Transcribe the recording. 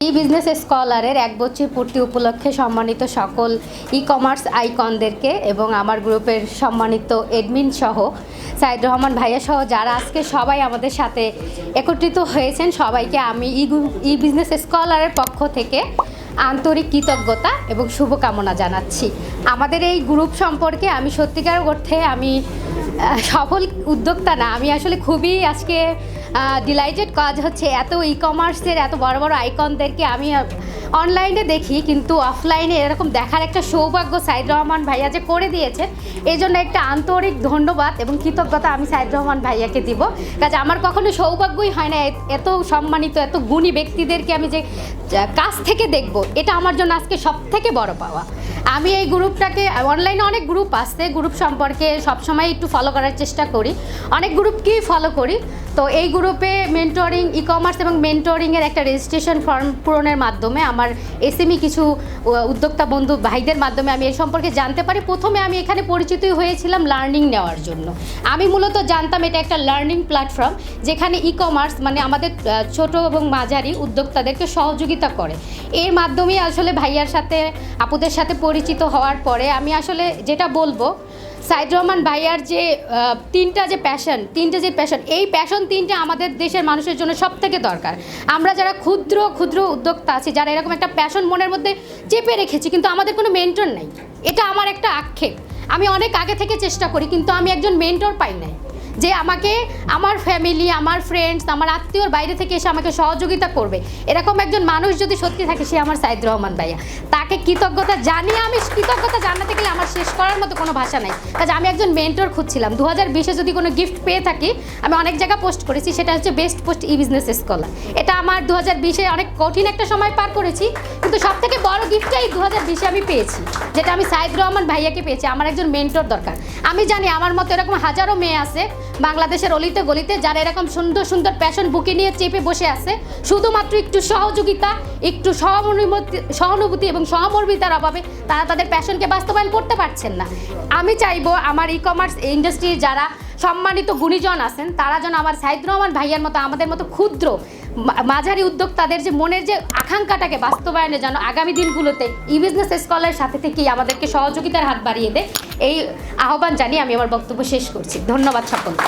ই business স্কলারের 1 বছর পূর্তি উপলক্ষে সম্মানিত সকল ই কমার্স আইকনদেরকে এবং আমার গ্রুপের সম্মানিত এডমিন সহ সাইদ রহমান ভাইয়া সহ যারা আজকে সবাই আমাদের সাথে একত্রিত হয়েছেন সবাইকে আমি ই বিজনেস স্কলারের পক্ষ থেকে আন্তরিক কৃতজ্ঞতা এবং শুভকামনা জানাচ্ছি। আমাদের এই গ্রুপ সম্পর্কে আমি সত্যিকার অর্থে আমি সফল উদ্যোক্তা না, আমি আসলে খুবই আজকে ডিলাইটেড কাজ হচ্ছে। এত ই কমার্সের এত বড় বড় আইকনদেরকে আমি অনলাইনে দেখি, কিন্তু অফলাইনে এরকম দেখার একটা সৌভাগ্য সাইদ রহমান ভাইয়া যে করে দিয়েছেন, এই জন্য একটা আন্তরিক ধন্যবাদ এবং কৃতজ্ঞতা আমি সাইদ রহমান ভাইয়াকে দিব। কাজে আমার কখনো সৌভাগ্যই হয় না এত সম্মানিত এত গুণী ব্যক্তিদেরকে আমি যে কাছ থেকে দেখব, এটা আমার জন্য আজকে সব থেকে বড় পাওয়া। আমি এই গ্রুপটাকে অনলাইনে অনেক গ্রুপ আসছে, গ্রুপ সম্পর্কে সবসময় একটু ফলো করার চেষ্টা করি, অনেক গ্রুপকেই ফলো করি। তো এই গ্রুপে মেন্টরিং ই কমার্স এবং মেন্টরিংয়ের একটা রেজিস্ট্রেশন ফর্ম পূরণের মাধ্যমে আমার এসএমই কিছু উদ্যোক্তা বন্ধু ভাইদের মাধ্যমে আমি এর সম্পর্কে জানতে পারি। প্রথমে আমি এখানে পরিচিতই হয়েছিলাম লার্নিং নেওয়ার জন্য। আমি মূলত জানতাম এটা একটা লার্নিং প্ল্যাটফর্ম যেখানে ই কমার্স মানে আমাদের ছোট এবং মাঝারি উদ্যোক্তাদেরকে সহযোগিতা করে। এর মাধ্যমেই আসলে ভাইয়ার সাথে আপুদের সাথে পরিচিত হওয়ার পরে আমি আসলে যেটা বলবো, সাইদ রহমান ভাইয়ার যে তিনটা যে প্যাশন এই প্যাশন তিনটা আমাদের দেশের মানুষের জন্য সব থেকে দরকার। আমরা যারা ক্ষুদ্র ক্ষুদ্র উদ্যোক্তা আছি, যারা এরকম একটা প্যাশন মনের মধ্যে চেপে রেখেছি, কিন্তু আমাদের কোনো মেন্টর নেই, এটা আমার একটা আক্ষেপ। আমি অনেক আগে থেকে চেষ্টা করি, কিন্তু আমি একজন মেন্টর পাই নাই যে আমাকে আমার ফ্যামিলি, আমার ফ্রেন্ডস, আমার আত্মীয়র বাইরে থেকে এসে আমাকে সহযোগিতা করবে। এরকম একজন মানুষ যদি সত্যি থাকে, সে আমার সাইদ রহমান ভাইয়া। তাকে কৃতজ্ঞতা জানিয়ে আমি কৃতজ্ঞতা জানাতে গেলে আমার শেষ করার মতো কোনো ভাষা নাই। কাজে আমি একজন মেন্টর খুঁজছিলাম। 2020-এ যদি কোনো গিফট পেয়ে থাকি, আমি অনেক জায়গা পোস্ট করেছি, সেটা হচ্ছে বেস্ট পোস্ট ই বিজনেস স্কলার। এটা আমার 2020-এ অনেক কঠিন একটা সময় পার করেছি, কিন্তু সব থেকে বড় গিফটটাই 2020-এ আমি পেয়েছি, যেটা আমি সাইদ রহমান ভাইয়াকে পেয়েছি। আমার একজন মেন্টর দরকার। আমি জানি আমার মতো এরকম হাজারো মেয়ে আছে বাংলাদেশের অলিতে গলিতে, যারা এরকম সুন্দর সুন্দর প্যাশন বুকে নিয়ে চেপে বসে আছে, শুধুমাত্র একটু সহযোগিতা, একটু সহানুভূতি এবং সহমর্মিতার অভাবে তারা তাদের প্যাশনকে বাস্তবায়ন করতে পারছেন না। আমি চাইবো আমার ই কমার্স ইন্ডাস্ট্রির যারা সম্মানিত গুণীজন আছেন, তারা যেন আমার সাইদ রহমান ভাইয়ার মতো আমাদের মতো ক্ষুদ্র মাঝারি উদ্যোক্তাদের যে মনের যে আকাঙ্ক্ষাটাকে বাস্তবায়নে যেন আগামী দিনগুলোতে ই বিজনেস স্কলারের সাথে থেকেই আমাদেরকে সহযোগিতার হাত বাড়িয়ে দেয়, এই আহ্বান জানিয়ে আমি আমার বক্তব্য শেষ করছি। ধন্যবাদ সকলকে।